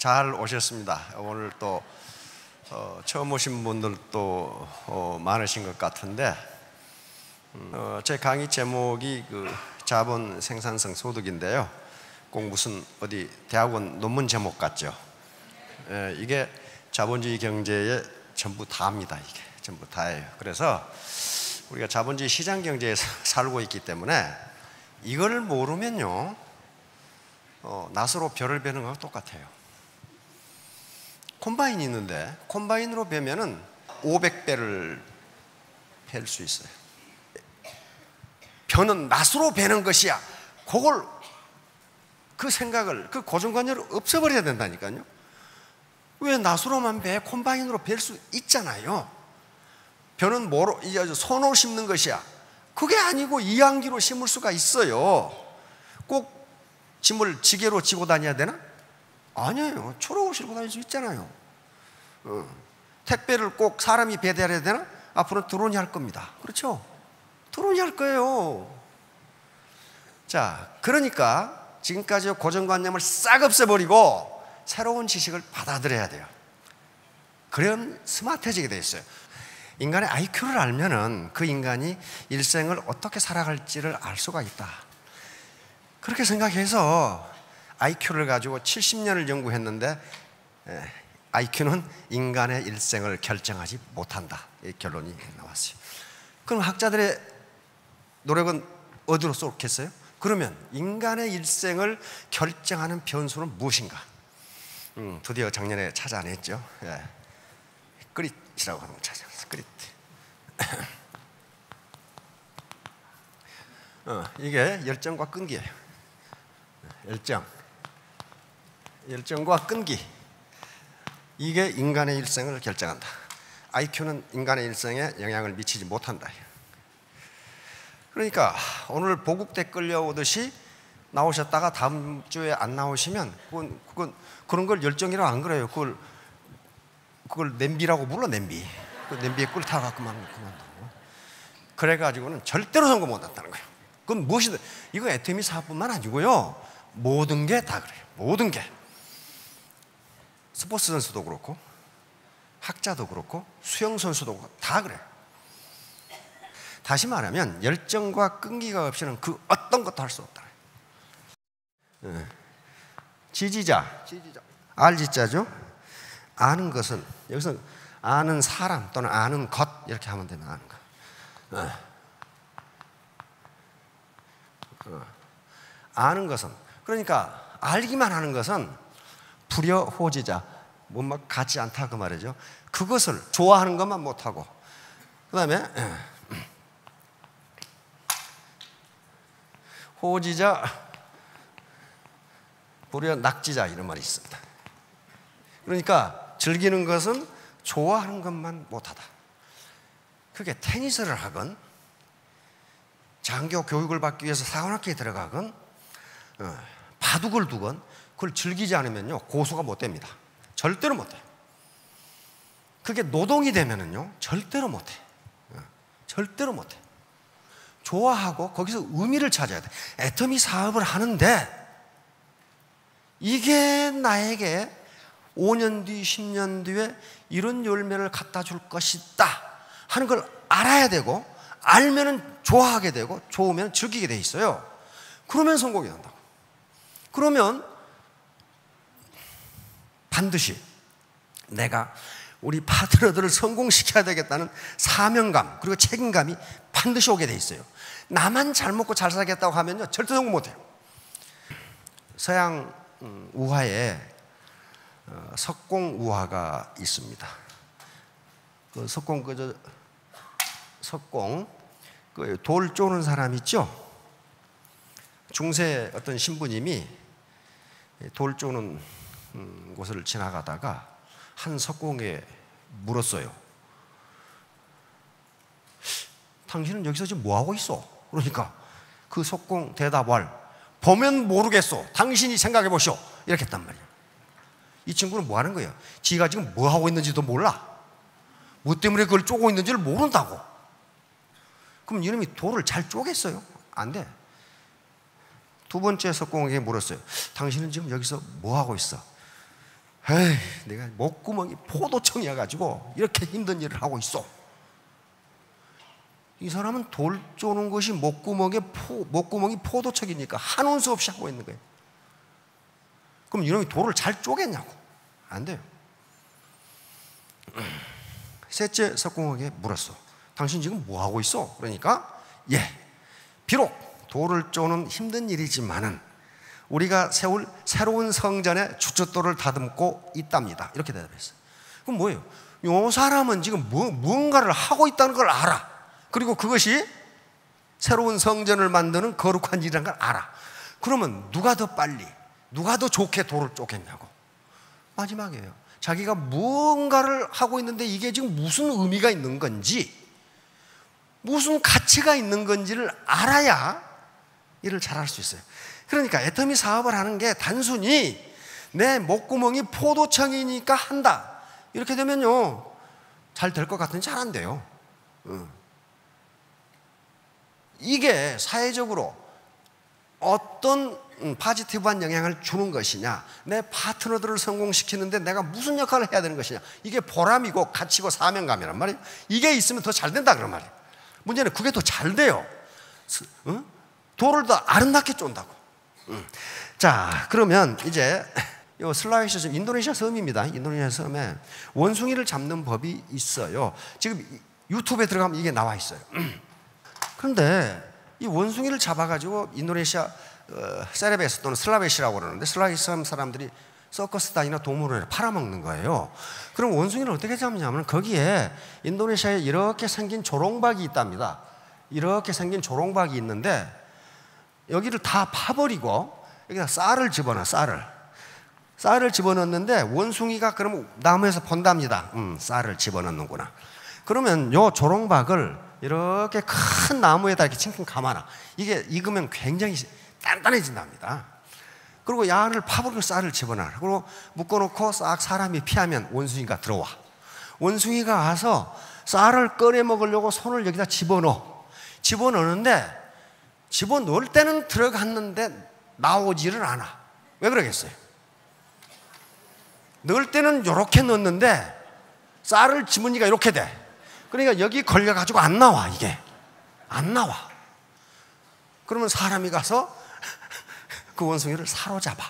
잘 오셨습니다. 오늘 또 처음 오신 분들도 많으신 것 같은데 제 강의 제목이 자본 생산성 소득인데요. 꼭 무슨 어디 대학원 논문 제목 같죠. 이게 자본주의 경제의 전부 다입니다. 이게 전부 다예요. 그래서 우리가 자본주의 시장 경제에 살고 있기 때문에 이걸 모르면요, 낫으로 벼를 베는 거랑 똑같아요. 콤바인이 있는데 콤바인으로 베면은 500배를 벨 수 있어요. 벼는 낫으로 베는 것이야. 그 생각을, 그 고정관념을 없애버려야 된다니까요. 왜 낫으로만 배? 콤바인으로 벨 수 있잖아요. 벼는 뭐로? 손으로 심는 것이야. 그게 아니고 이항기로 심을 수가 있어요. 꼭 짐을 지게로 지고 다녀야 되나? 아니에요. 초록으로 실고 다닐 수 있잖아요. 택배를 꼭 사람이 배달해야 되나? 앞으로 드론이 할 겁니다. 그렇죠? 드론이 할 거예요. 자, 그러니까 지금까지 고정관념을 싹 없애버리고 새로운 지식을 받아들여야 돼요. 그럼 스마트해지게 돼 있어요. 인간의 IQ를 알면은 그 인간이 일생을 어떻게 살아갈지를 알 수가 있다. 그렇게 생각해서 IQ를 가지고 70년을 연구했는데 IQ는 인간의 일생을 결정하지 못한다. 이 결론이 나왔어요. 그럼 학자들의 노력은 어디로 쏠겠어요? 그러면 인간의 일생을 결정하는 변수는 무엇인가? 드디어 작년에 찾아냈죠. 그릿이라고 하는 걸 찾아냈어요. 그릿. 이게 열정과 끈기예요. 열정과 끈기, 이게 인간의 일생을 결정한다. IQ는 인간의 일생에 영향을 미치지 못한다. 그러니까 오늘 보국대 끌려오듯이 나오셨다가 다음 주에 안 나오시면 그런 걸 열정이라고 안 그래요. 그걸 냄비라고 불러. 냄비. 그 냄비에 꿀 타갖고 그만두고. 그래가지고는 절대로 성공 못한다는 거예요. 그건 무엇이든, 이거 애터미 사업뿐만 아니고요, 모든 게 다 그래요. 모든 게. 스포츠 선수도 그렇고 학자도 그렇고 수영 선수도 그렇고 다 그래요. 다시 말하면 열정과 끈기가 없이는 그 어떤 것도 할 수 없다. 지지자, 알지자죠. 아는 것은, 여기서 아는 사람 또는 아는 것 이렇게 하면 되면 아는 것. 아는 것은, 그러니까 알기만 하는 것은 불여호지자, 막 같지 않다 그 말이죠. 그것을 좋아하는 것만 못하고, 그 다음에 호지자, 불여낙지자 이런 말이 있습니다. 그러니까 즐기는 것은 좋아하는 것만 못하다. 그게 테니스를 하건 장교 교육을 받기 위해서 사관학교에 들어가건 바둑을 두건 그걸 즐기지 않으면요, 고수가 못 됩니다. 절대로 못 돼요. 그게 노동이 되면은요, 절대로 못 해. 절대로 못 해. 좋아하고 거기서 의미를 찾아야 돼. 애터미 사업을 하는데 이게 나에게 5년 뒤, 10년 뒤에 이런 열매를 갖다 줄 것이다 하는 걸 알아야 되고, 알면은 좋아하게 되고, 좋으면 즐기게 돼 있어요. 그러면 성공이 난다고. 그러면 반드시 내가 우리 파트너들을 성공시켜야 되겠다는 사명감 그리고 책임감이 반드시 오게 돼 있어요. 나만 잘 먹고 잘 살겠다고 하면요, 절대 성공 못해요. 서양 우화에 석공우화가 있습니다. 그 석공 돌 쪼는 사람 있죠? 중세 어떤 신부님이 돌 쪼는 곳을 지나가다가 한 석공에 물었어요. 당신은 여기서 지금 뭐하고 있어? 그러니까 그 석공 대답을, 보면 모르겠어, 당신이 생각해 보시오, 이렇게 했단 말이에요. 이 친구는 뭐 하는 거예요? 지가 지금 뭐 하고 있는지도 몰라. 뭐 때문에 그걸 쪼고 있는지를 모른다고. 그럼 이놈이 돌을 잘 쪼겠어요? 안 돼. 두 번째 석공에게 물었어요. 당신은 지금 여기서 뭐 하고 있어? 에이, 내가 목구멍이 포도청이어가지고 이렇게 힘든 일을 하고 있어. 이 사람은 돌 쪼는 것이 목구멍이 포도청이니까 한운 수 없이 하고 있는 거예요. 그럼 이놈이 돌을 잘 쪼겠냐고. 안 돼요. 셋째 석공에게 물었어. 당신 지금 뭐 하고 있어? 그러니까 비록 돌을 쪼는 힘든 일이지만은 우리가 세울 새로운 성전의 주춧돌을 다듬고 있답니다. 이렇게 대답했어요. 그럼 뭐예요? 이 사람은 지금 무언가를 하고 있다는 걸 알아. 그리고 그것이 새로운 성전을 만드는 거룩한 일이라는 걸 알아. 그러면 누가 더 빨리, 누가 더 좋게 돌을 쪼겠냐고. 마지막이에요. 자기가 무언가를 하고 있는데 이게 지금 무슨 의미가 있는 건지, 무슨 가치가 있는 건지를 알아야 일을 잘할 수 있어요. 그러니까 애터미 사업을 하는 게 단순히 내 목구멍이 포도청이니까 한다, 이렇게 되면요 잘 될 것 같은데 잘 안 돼요. 이게 사회적으로 어떤 포지티브한 영향을 주는 것이냐, 내 파트너들을 성공시키는데 내가 무슨 역할을 해야 되는 것이냐, 이게 보람이고 가치고 사명감이란 말이에요. 이게 있으면 더 잘 된다 그런 말이에요. 문제는 그게 더 잘 돼요. 돌을 더 아름답게 쫀다고. 자, 그러면 이제 이 슬라웨시 섬, 인도네시아 섬입니다. 인도네시아 섬에 원숭이를 잡는 법이 있어요. 지금 유튜브에 들어가면 이게 나와 있어요. 그런데 이 원숭이를 잡아가지고 인도네시아 세레베스 또는 슬라웨시라고 그러는데, 슬라웨시 섬 사람들이 서커스 단이나 동물원에 팔아먹는 거예요. 그럼 원숭이를 어떻게 잡냐면 거기에 인도네시아에 이렇게 생긴 조롱박이 있답니다. 이렇게 생긴 조롱박이 있는데 여기를 다 파버리고 여기다 쌀을 집어넣어. 쌀을 집어넣는데 원숭이가 그러면 나무에서 본답니다. 쌀을 집어넣는구나. 그러면 요 조롱박을 이렇게 큰 나무에다 이렇게 칭칭 감아놔. 이게 익으면 굉장히 단단해진답니다. 그리고 야를 파버리고 쌀을 집어넣어. 그리고 묶어놓고 싹 사람이 피하면 원숭이가 들어와. 원숭이가 와서 쌀을 꺼내 먹으려고 손을 여기다 집어넣는데 집어넣을 때는 들어갔는데 나오지를 않아. 왜 그러겠어요? 넣을 때는 이렇게 넣었는데 쌀을 집으니까 이렇게 돼. 그러니까 여기 걸려가지고 안 나와. 이게 안 나와. 그러면 사람이 가서 그 원숭이를 사로잡아.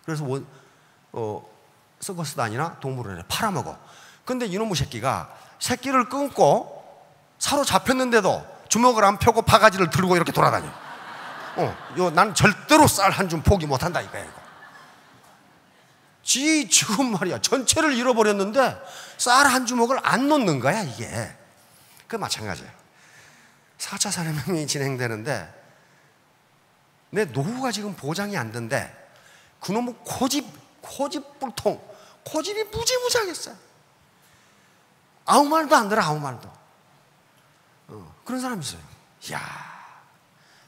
그래서 서커스 단이나 동물원에 팔아먹어. 근데 이놈의 새끼가 새끼를 끊고 사로잡혔는데도 주먹을 안 펴고 바가지를 들고 이렇게 돌아다녀. 난 절대로 쌀 한 줌 포기 못한다 이거야. 지금 말이야 전체를 잃어버렸는데 쌀 한 주먹을 안 놓는 거야 이게. 그 마찬가지예요. 4차 산업혁명이 진행되는데 내 노후가 지금 보장이 안 된대. 그놈의 고집불통, 고집이 무지무지하겠어요. 아무 말도 안 들어. 아무 말도. 그런 사람이 있어요. 이야,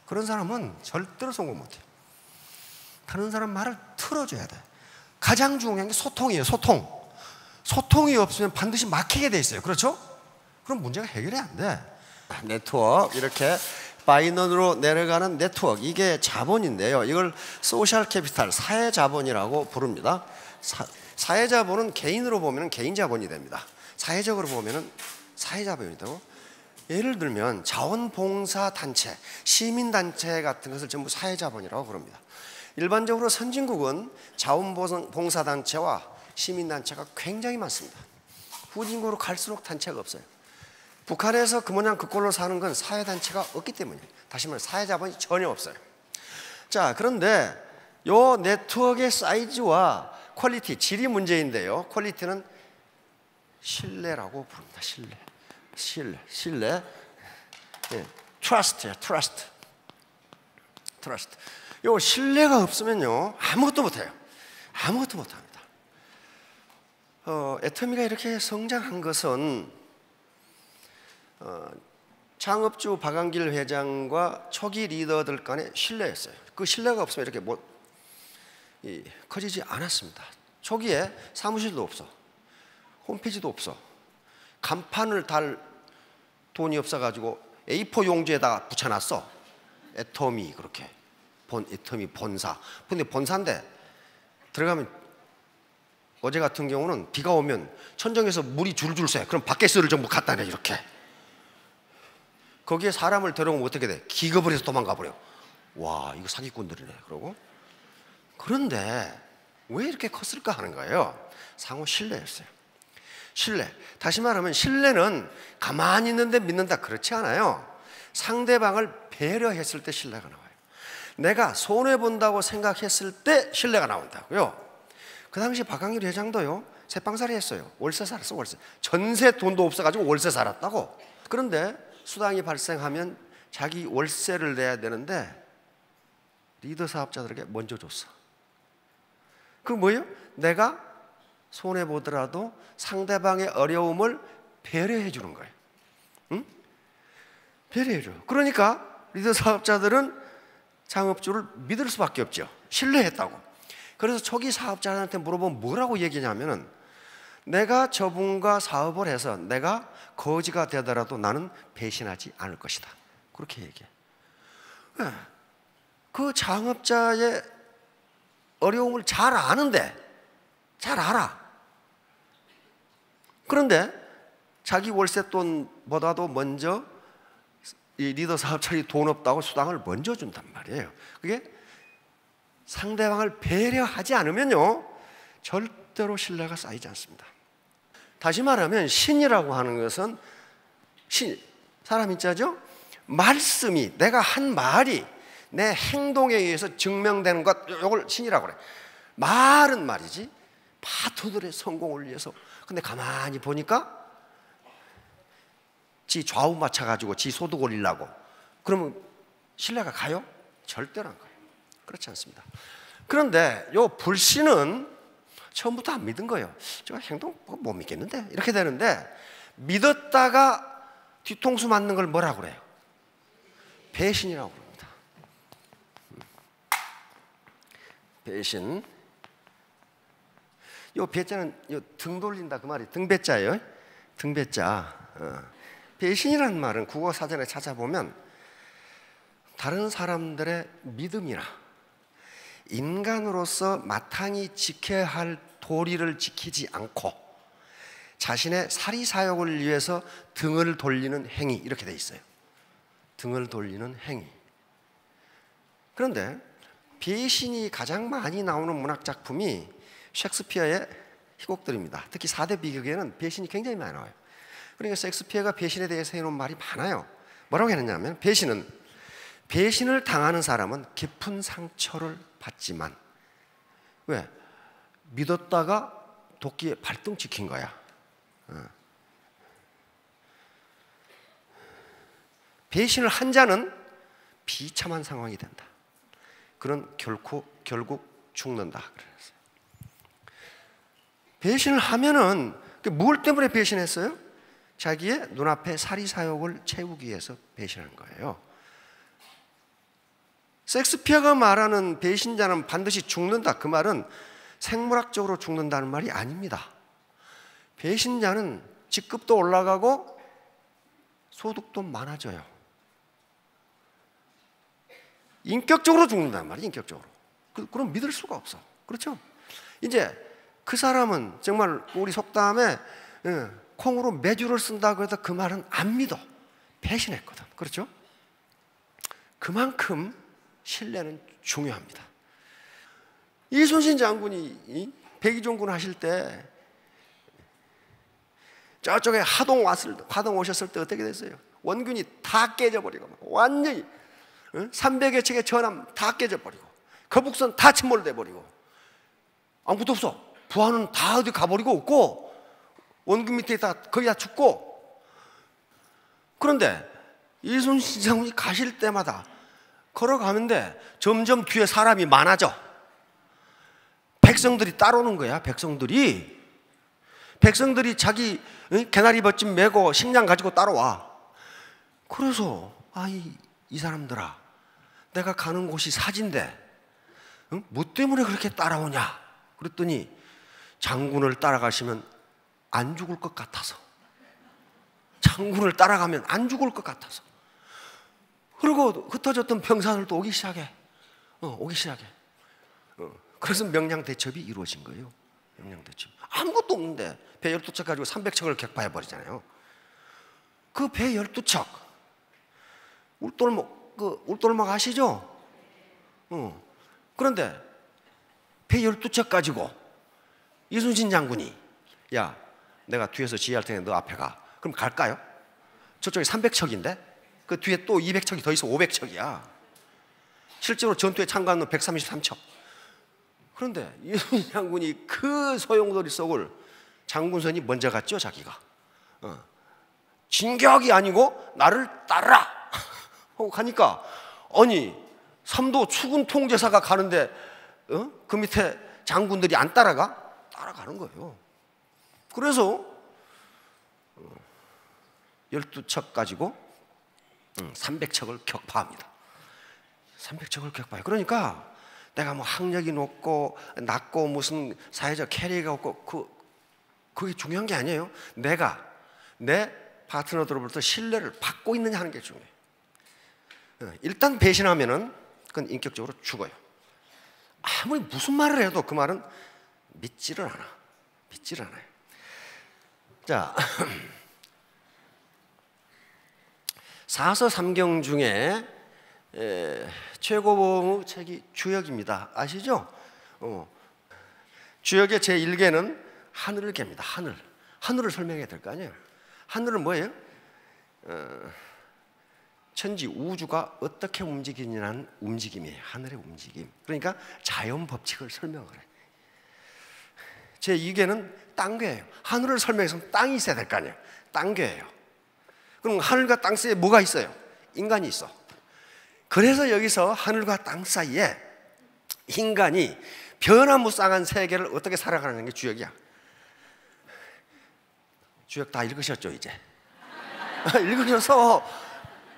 그런 사람은 절대로 성공 못해요. 다른 사람 말을 틀어줘야 돼. 가장 중요한 게 소통이에요. 소통이 없으면 반드시 막히게 돼 있어요. 그렇죠? 그럼 문제가 해결이 안 돼. 네트워크, 이렇게 바이넌으로 내려가는 네트워크, 이게 자본인데요. 이걸 소셜 캐피탈, 사회자본이라고 부릅니다. 사회자본은 개인으로 보면 개인자본이 됩니다. 사회적으로 보면 사회자본이 되고, 예를 들면 자원봉사단체, 시민단체 같은 것을 전부 사회자본이라고 부릅니다. 일반적으로 선진국은 자원봉사단체와 시민단체가 굉장히 많습니다. 후진국으로 갈수록 단체가 없어요. 북한에서 그 모양 그 꼴로 사는 건 사회단체가 없기 때문이에요. 다시 말해 사회자본이 전혀 없어요. 자, 그런데 요 네트워크의 사이즈와 퀄리티, 질이 문제인데요. 퀄리티는 신뢰라고 부릅니다. 신뢰. 예, trust. 요 신뢰가 없으면요 아무것도 못해요. 아무것도 못합니다. 애터미가 이렇게 성장한 것은 창업주 박한길 회장과 초기 리더들 간의 신뢰였어요. 그 신뢰가 없으면 이렇게 커지지 않았습니다. 초기에 사무실도 없어, 홈페이지도 없어, 간판을 달 돈이 없어가지고 A4 용지에다가 붙여놨어. 애터미, 그렇게 애터미 본사. 근데 본사인데 들어가면 어제 같은 경우는 비가 오면 천정에서 물이 줄줄 새. 그럼 밖에서를 전부 갖다 내 이렇게. 거기에 사람을 데려오면 어떻게 돼? 기겁을 해서 도망가 버려. 와, 이거 사기꾼들이네. 그러고. 그런데 왜 이렇게 컸을까 하는 거예요. 상호 신뢰였어요. 신뢰. 다시 말하면 신뢰는 가만히 있는데 믿는다, 그렇지 않아요. 상대방을 배려했을 때 신뢰가 나와요. 내가 손해본다고 생각했을 때 신뢰가 나온다고요. 그 당시 박광일 회장도요, 새빵살이 했어요. 월세 살았어, 월세. 전세 돈도 없어가지고 월세 살았다고. 그런데 수당이 발생하면 자기 월세를 내야 되는데 리더 사업자들에게 먼저 줬어. 그 뭐예요? 내가 손해보더라도 상대방의 어려움을 배려해 주는 거예요. 응? 배려해 줘요. 그러니까 리더 사업자들은 창업주를 믿을 수밖에 없죠. 신뢰했다고. 그래서 초기 사업자한테 물어보면 뭐라고 얘기냐면은, 내가 저분과 사업을 해서 내가 거지가 되더라도 나는 배신하지 않을 것이다. 그렇게 얘기해. 그 창업자의 어려움을 잘 아는데, 잘 알아. 그런데 자기 월세돈보다도 먼저 이 리더 사업자들이 돈 없다고 수당을 먼저 준단 말이에요. 그게 상대방을 배려하지 않으면요, 절대로 신뢰가 쌓이지 않습니다. 다시 말하면 신이라고 하는 것은, 사람 인자죠? 말씀이, 내가 한 말이 내 행동에 의해서 증명되는 것, 이걸 신이라고 그래. 말은 말이지, 파토들의 성공을 위해서. 근데 가만히 보니까 지 좌우 맞춰가지고 지 소득 올리려고, 그러면 신뢰가 가요? 절대로 안 가요. 그렇지 않습니다. 그런데 요 불신은 처음부터 안 믿은 거예요. 저 행동 못 믿겠는데, 이렇게 되는데, 믿었다가 뒤통수 맞는 걸 뭐라고 그래요? 배신이라고 그럽니다. 배신. 요 배자는 요 등 돌린다 그 말이 등배자예요. 등배자. 배신이라는 말은 국어 사전에 찾아보면 다른 사람들의 믿음이나 인간으로서 마땅히 지켜야 할 도리를 지키지 않고 자신의 사리사욕을 위해서 등을 돌리는 행위, 이렇게 돼 있어요. 등을 돌리는 행위. 그런데 배신이 가장 많이 나오는 문학 작품이 셰익스피어의 희곡들입니다. 특히 4대 비극에는 배신이 굉장히 많이 나와요. 그러니까 셰익스피어가 배신에 대해서 해놓은 말이 많아요. 뭐라고 했느냐면, 배신을 당하는 사람은 깊은 상처를 받지만, 왜? 믿었다가 도끼에 발등 찍힌 거야. 배신을 한 자는 비참한 상황이 된다. 그는 결국 죽는다. 그랬어요. 배신을 하면은 뭘 때문에 배신했어요? 자기의 눈앞에 사리사욕을 채우기 위해서 배신한 거예요. 셰익스피어가 말하는 배신자는 반드시 죽는다, 그 말은 생물학적으로 죽는다는 말이 아닙니다. 배신자는 직급도 올라가고 소득도 많아져요. 인격적으로 죽는다는 말이에요. 인격적으로. 그럼 믿을 수가 없어. 그렇죠? 이제 그 사람은 정말 우리 속담에 콩으로 매주를 쓴다고 해도 그 말은 안 믿어. 배신했거든. 그렇죠? 그만큼 신뢰는 중요합니다. 이순신 장군이 백의종군 하실 때 저쪽에 하동 오셨을 때 어떻게 됐어요? 원균이 다 깨져버리고 완전히 300여 척의 전함 다 깨져버리고 거북선 다 침몰돼버리고 아무것도 없어. 부하는 다 어디 가버리고 없고 원균 밑에 거의 다 죽고. 그런데 이순신 장군이 가실 때마다 걸어가는데 점점 뒤에 사람이 많아져. 백성들이 따라오는 거야. 백성들이 자기 개나리 벗집 메고 식량 가지고 따라와. 그래서 이 사람들아, 내가 가는 곳이 사지인데 뭐 때문에 그렇게 따라오냐 그랬더니 장군을 따라가시면 안 죽을 것 같아서. 장군을 따라가면 안 죽을 것 같아서. 그리고 흩어졌던 병사들도 오기 시작해. 그래서 명량 대첩이 이루어진 거예요. 염량대첩. 아무것도 없는데 배 12척 가지고 300척을 격파해버리잖아요. 그 배 12척, 울돌목 아시죠? 그런데 배 12척 가지고 이순신 장군이, 야, 내가 뒤에서 지휘할 테니 너 앞에 가. 그럼 갈까요? 저쪽에 300척인데 그 뒤에 또 200척이 더 있어 500척이야. 실제로 전투에 참가한 놈 133척. 그런데 이순신 장군이 그 소용돌이 속을 장군선이 먼저 갔죠, 자기가. 진격이 아니고 나를 따르라 하고 가니까, 아니 삼도 추군 통제사가 가는데 그 밑에 장군들이 안 따라가? 따라가는 거예요. 그래서 12척 가지고 300척을 격파합니다. 300척을 격파해요. 그러니까 내가 뭐 학력이 낮고 무슨 사회적 캐리어가 없고 그게 중요한 게 아니에요. 내가 내 파트너들로부터 신뢰를 받고 있느냐 하는 게 중요해요. 일단 배신하면은 그건 인격적으로 죽어요. 아무리 무슨 말을 해도 그 말은 믿지를 않아요. 자, 사서삼경 중에 최고봉의 책이 주역입니다. 아시죠? 주역의 제1계는 하늘을 갭니다. 하늘을 설명해야 될 거 아니에요. 하늘은 뭐예요? 천지 우주가 어떻게 움직이냐는 움직임이에요. 하늘의 움직임. 그러니까 자연 법칙을 설명을 해요. 제2계는 땅괴예요. 하늘을 설명해서 땅이 있어야 될 거 아니에요. 땅괴예요. 그럼 하늘과 땅 사이에 뭐가 있어요? 인간이 있어. 그래서 여기서 하늘과 땅 사이에 인간이 변화무쌍한 세계를 어떻게 살아가는 게 주역이야. 주역 다 읽으셨죠, 이제? 읽으셔서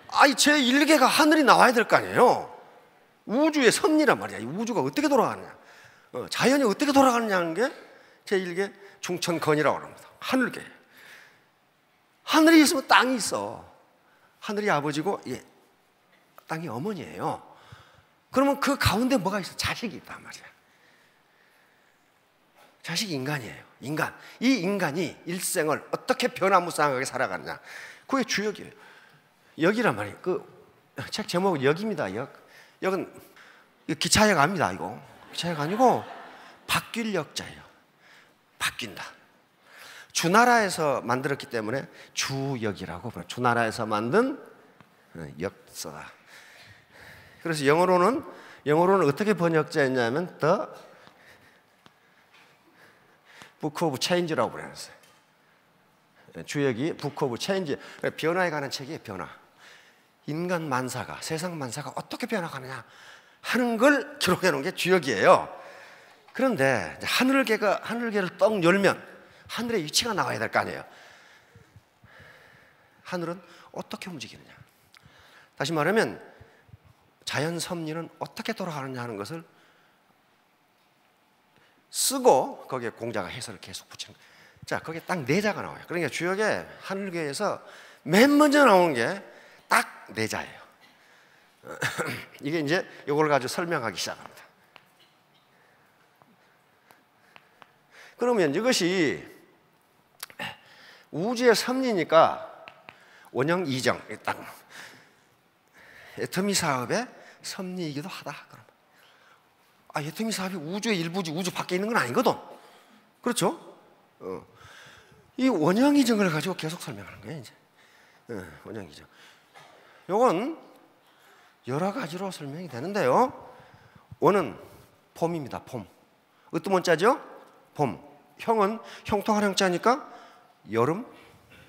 제1계가 하늘이 나와야 될 거 아니에요. 우주의 섭리란 말이야. 이 우주가 어떻게 돌아가느냐, 자연이 어떻게 돌아가느냐 하는 게 제1계 중천건이라고 합니다. 하늘계. 하늘이 있으면 땅이 있어. 하늘이 아버지고 땅이 어머니예요. 그러면 그 가운데 뭐가 있어? 자식이 있단 말이야. 자식이 인간이에요. 인간. 이 인간이 일생을 어떻게 변화무쌍하게 살아가느냐, 그게 주역이에요. 역이란 말이에요. 그 책 제목은 역입니다. 역은 기차역 아닙니다. 이거 기차역 아니고 바뀔 역자예요. 바뀐다. 주나라에서 만들었기 때문에 주역이라고 불러요. 주나라에서 만든 역사다. 그래서 영어로는 어떻게 번역자였냐면 The Book of Change라고 불렀어요. 주역이 Book of Change, 변화에 관한 책이에요. 변화. 인간 만사가, 세상 만사가 어떻게 변화가느냐 하는 걸 기록해 놓은 게 주역이에요. 그런데 하늘계를 떡 열면 하늘의 위치가 나와야 될 거 아니에요. 하늘은 어떻게 움직이느냐, 다시 말하면 자연 섭리는 어떻게 돌아가느냐 하는 것을 쓰고 거기에 공자가 해설을 계속 붙이는 거예요. 자, 거기에 딱 4자가 나와요. 그러니까 주역에 하늘계에서 맨 먼저 나오는 게 딱 4자예요. 이게 이제 이걸 가지고 설명하기 시작합니다. 그러면 이것이 우주의 섭리니까 원형 이정, 딱 애터미 사업의 섭리이기도 하다. 그럼 애터미 사업이 우주의 일부지 우주 밖에 있는 건 아니거든. 그렇죠? 이 원형 이정을 가지고 계속 설명하는 거예요. 이제 원형 이정. 이건 여러 가지로 설명이 되는데요. 원은 봄입니다. 봄. 어떤 원자죠? 봄. 형은 형통할 형자니까 여름.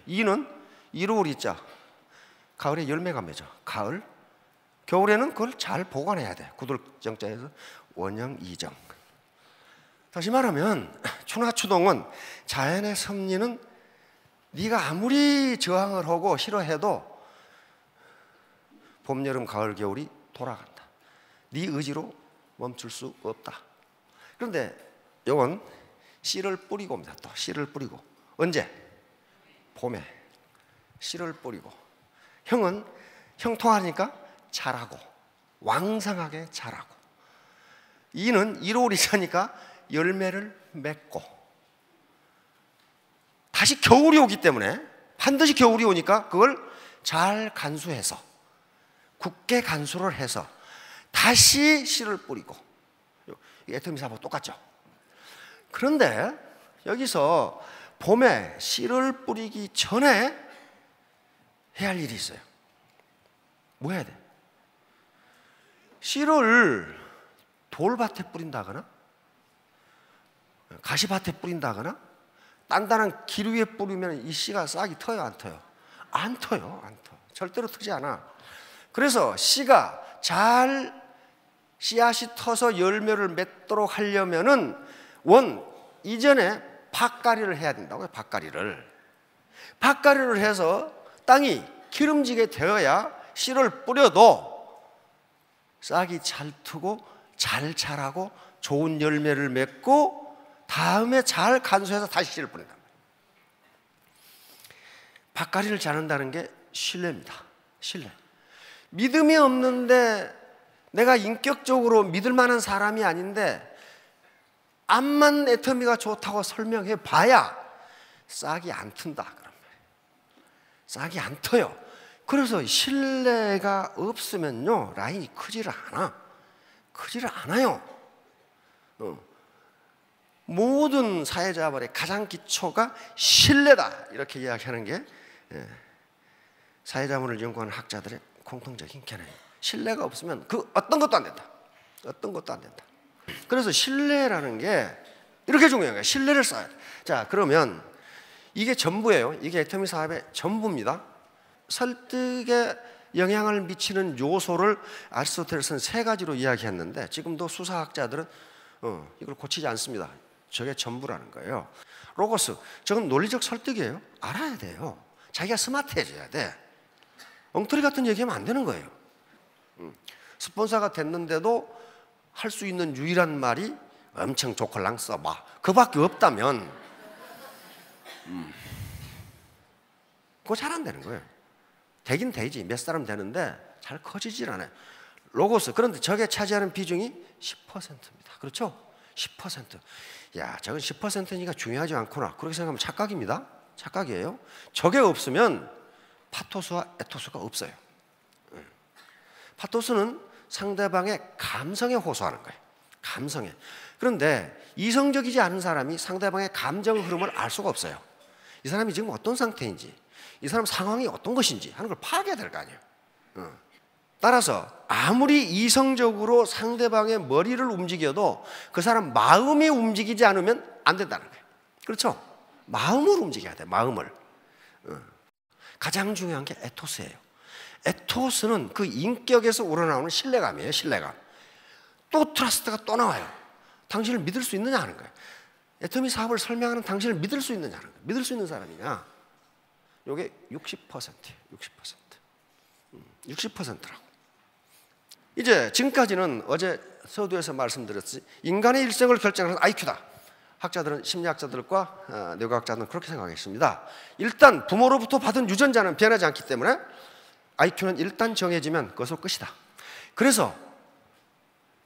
이는 이로울 이자. 가을에 열매가 맺어. 가을. 겨울에는 그걸 잘 보관해야 돼. 구들정자에서 원형 이정. 다시 말하면春夏秋冬은 자연의 섭리는 네가 아무리 저항을 하고 싫어해도 봄, 여름, 가을, 겨울이 돌아간다. 네 의지로 멈출 수 없다. 그런데 이건 씨를 뿌리고 옵니다. 또 씨를 뿌리고. 언제? 봄에 씨를 뿌리고. 형은 형통하니까 자라고, 왕성하게 자라고. 이는 이로울이자니까 열매를 맺고. 다시 겨울이 오기 때문에 반드시 겨울이 오니까 그걸 잘 간수해서 굳게 간수를 해서 다시 씨를 뿌리고, 애터미 사업하고 똑같죠. 그런데 여기서 봄에 씨를 뿌리기 전에 해야 할 일이 있어요. 뭐 해야 돼? 씨를 돌밭에 뿌린다거나 가시밭에 뿌린다거나 단단한 길 위에 뿌리면 이 씨가 싹이 터요, 안 터요? 안 터요, 안 터. 절대로 트지 않아. 그래서 씨가 잘 씨앗이 터서 열매를 맺도록 하려면은 이전에 밭가리를 해야 된다고요. 밭가리를 해서 땅이 기름지게 되어야 씨를 뿌려도 싹이 잘 트고 잘 자라고 좋은 열매를 맺고 다음에 잘 간수해서 다시 씨를 뿌린다. 밭가리를 자른다는 게 신뢰입니다. 신뢰. 믿음이 없는데 내가 인격적으로 믿을 만한 사람이 아닌데 암만 애터미가 좋다고 설명해 봐야 싹이 안 튼다 그런 말이에요. 싹이 안 터요. 그래서 신뢰가 없으면요 라인이 크지를 않아요. 모든 사회자발의 가장 기초가 신뢰다 이렇게 이야기하는 게 사회자문을 연구하는 학자들의 공통적인 견해예요. 신뢰가 없으면 그 어떤 것도 안 된다. 그래서 신뢰라는 게 이렇게 중요한 거예요. 신뢰를 쌓아야 돼. 자, 그러면 이게 전부예요. 이게 애터미 사업의 전부입니다. 설득에 영향을 미치는 요소를 아리스토텔레스는 3가지로 이야기했는데 지금도 수사학자들은 이걸 고치지 않습니다. 저게 전부라는 거예요. 로고스, 저건 논리적 설득이에요. 알아야 돼요. 자기가 스마트해져야 돼. 엉터리 같은 얘기하면 안 되는 거예요. 스폰서가 됐는데도 할 수 있는 유일한 말이 엄청 조컬랑 써봐. 그밖에 없다면 그거 잘 안 되는 거예요. 되긴 되지. 몇 사람 되는데 잘 커지질 않아요. 로고스. 그런데 저게 차지하는 비중이 10%입니다. 그렇죠? 10%. 야, 저건 10%니까 중요하지 않구나. 그렇게 생각하면 착각입니다. 착각이에요. 저게 없으면 파토스와 에토스가 없어요. 파토스는 상대방의 감성에 호소하는 거예요. 감성에. 그런데 이성적이지 않은 사람이 상대방의 감정 흐름을 알 수가 없어요. 이 사람이 지금 어떤 상태인지, 이 사람 상황이 어떤 것인지 하는 걸 파악해야 될 거 아니에요. 따라서 아무리 이성적으로 상대방의 머리를 움직여도 그 사람 마음이 움직이지 않으면 안 된다는 거예요. 그렇죠? 마음을 움직여야 돼. 마음을. 가장 중요한 게 에토스예요. 에토스는 그 인격에서 우러나오는 신뢰감이에요. 신뢰감. 또 트러스트가 또 나와요. 당신을 믿을 수 있느냐 하는 거예요. 애터미 사업을 설명하는 당신을 믿을 수 있느냐 하는 거예요. 믿을 수 있는 사람이냐. 이게 60%예요. 60%라고. 이제 지금까지는 어제 서두에서 말씀드렸지 인간의 일생을 결정하는 IQ다. 학자들은 심리학자들과 뇌과학자들은 그렇게 생각했습니다. 일단 부모로부터 받은 유전자는 변하지 않기 때문에 IQ는 일단 정해지면 그것으로 끝이다. 그래서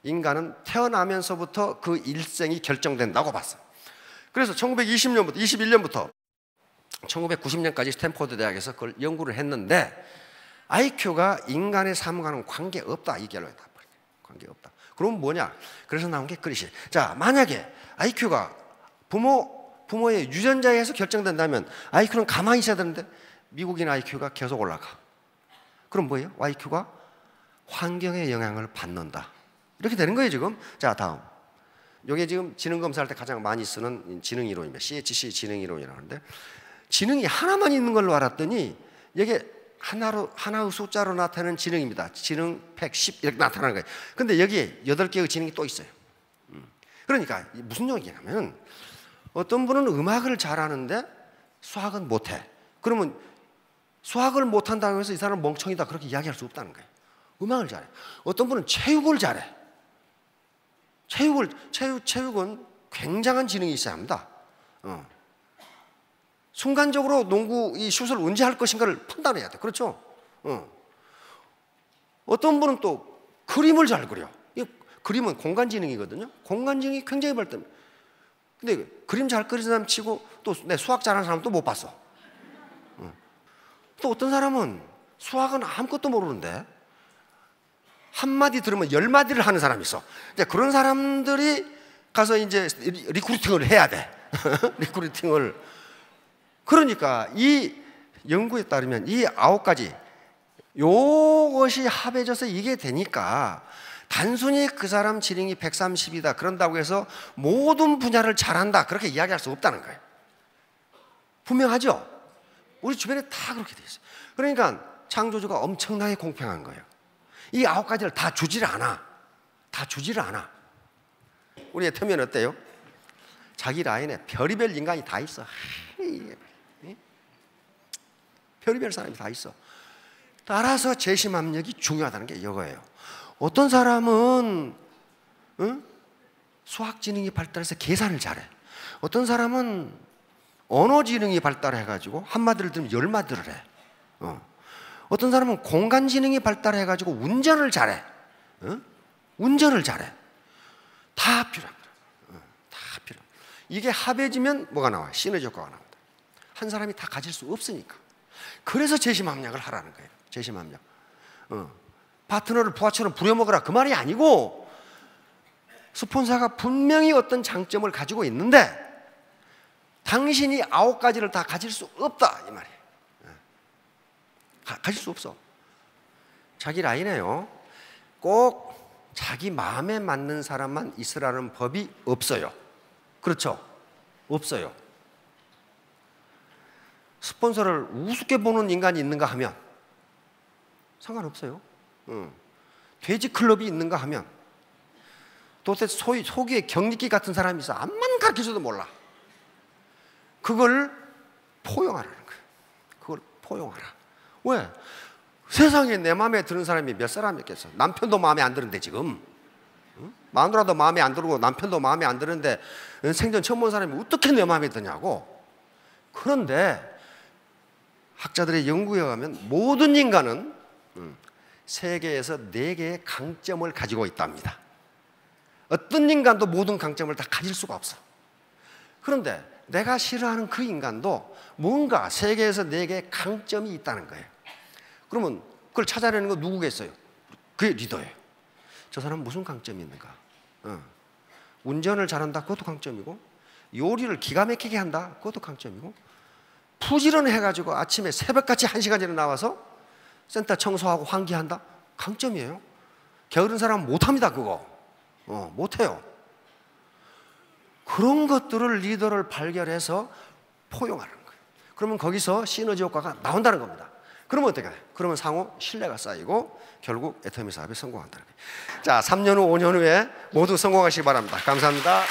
인간은 태어나면서부터 그 일생이 결정된다고 봤어요. 그래서 1920년부터 21년부터 1990년까지 스탠포드 대학에서 그걸 연구를 했는데 IQ가 인간의 삶과는 관계없다. 이 결론이 나버려요. 관계없다. 그럼 뭐냐? 그래서 나온 게 그릇이에요. 자, 만약에 IQ가 부모의 유전자에 의해서 결정된다면 IQ는 가만히 있어야 되는데 미국인 IQ가 계속 올라가. 그럼 뭐예요? IQ가 환경의 영향을 받는다. 이렇게 되는 거예요, 지금. 자, 다음. 이게 지금 지능 검사할 때 가장 많이 쓰는 지능 이론입니다. CHC 지능 이론이라고 하는데 지능이 하나만 있는 걸로 알았더니 이게 하나의 숫자로 나타내는 지능입니다. 지능 110 이렇게 나타나는 거예요. 근데 여기에 8개의 지능이 또 있어요. 그러니까 무슨 얘기냐면 어떤 분은 음악을 잘하는데 수학은 못해. 그러면 수학을 못한다고 해서 이 사람은 멍청이다 그렇게 이야기할 수 없다는 거예요. 음악을 잘해. 어떤 분은 체육을 잘해. 체육은 굉장한 지능이 있어야 합니다. 순간적으로 농구 이 슛을 언제 할 것인가를 판단해야 돼. 그렇죠? 어떤 분은 또 그림을 잘 그려. 이 그림은 공간 지능이거든요. 공간 지능이 굉장히 발달. 근데 그림 잘 그리는 사람 치고 또 내 수학 잘하는 사람 또 못 봤어. 또 어떤 사람은 수학은 아무것도 모르는데 한마디 들으면 10마디를 하는 사람이 있어. 이제 그런 사람들이 가서 이제 리크루팅을 해야 돼. 리크루팅을. 그러니까 이 연구에 따르면 이 9가지 요것이 합해져서 이게 되니까 단순히 그 사람 지능이 130이다 그런다고 해서 모든 분야를 잘한다 그렇게 이야기할 수 없다는 거예요. 분명하죠? 우리 주변에 다 그렇게 돼 있어요. 그러니까 창조주가 엄청나게 공평한 거예요. 이 9가지를 다 주지를 않아. 다 주지를 않아. 우리 애터미는 어때요? 자기 라인에 별의별 인간이 다 있어. 별의별 사람이 다 있어. 따라서 재심 압력이 중요하다는 게 이거예요. 어떤 사람은 수학 지능이 발달해서 계산을 잘해. 어떤 사람은 언어 지능이 발달해가지고 한마디를 들으면 10마디를 해. 어떤 사람은 공간 지능이 발달해가지고 운전을 잘해. 운전을 잘해. 다 필요합니다. 다 필요합니다. 이게 합해지면 뭐가 나와요? 시너지 효과가 나옵니다. 한 사람이 다 가질 수 없으니까. 그래서 재심 압력을 하라는 거예요. 재심 압력. 파트너를 부하처럼 부려먹으라 그 말이 아니고 스폰서가 분명히 어떤 장점을 가지고 있는데 당신이 9가지를 다 가질 수 없다 이 말이에요. 가질 수 없어. 자기 라인에요 꼭 자기 마음에 맞는 사람만 있으라는 법이 없어요. 그렇죠? 없어요. 스폰서를 우습게 보는 인간이 있는가 하면 상관없어요. 돼지 클럽이 있는가 하면 도대체 속에 경리기 같은 사람이 있어. 암만 가르쳐줘도 몰라. 그걸 포용하라는 거예요. 그걸 포용하라. 왜? 세상에 내 마음에 드는 사람이 몇 사람이 있겠어. 남편도 마음에 안 드는데 지금 마누라도 마음에 안 들고 남편도 마음에 안 드는데 생전 처음 본 사람이 어떻게 내 마음에 드냐고. 그런데 학자들의 연구에 의하면 모든 인간은 세계에서 4개의 강점을 가지고 있답니다. 어떤 인간도 모든 강점을 다 가질 수가 없어. 그런데 내가 싫어하는 그 인간도 뭔가 세계에서 4개의 강점이 있다는 거예요. 그러면 그걸 찾아내는 건 누구겠어요? 그게 리더예요. 저 사람 무슨 강점이 있는가? 운전을 잘한다, 그것도 강점이고, 요리를 기가 막히게 한다, 그것도 강점이고, 부지런해가지고 아침에 새벽같이 1시간 전에 나와서 센터 청소하고 환기한다, 강점이에요. 게으른 사람은 못합니다. 그거 못해요. 그런 것들을 리더를 발견해서 포용하는 거예요. 그러면 거기서 시너지 효과가 나온다는 겁니다. 그러면 어떻게 해요? 그러면 상호 신뢰가 쌓이고 결국 애터미 사업이 성공한다는 거예요. 자, 3년 후, 5년 후에 모두 성공하시기 바랍니다. 감사합니다.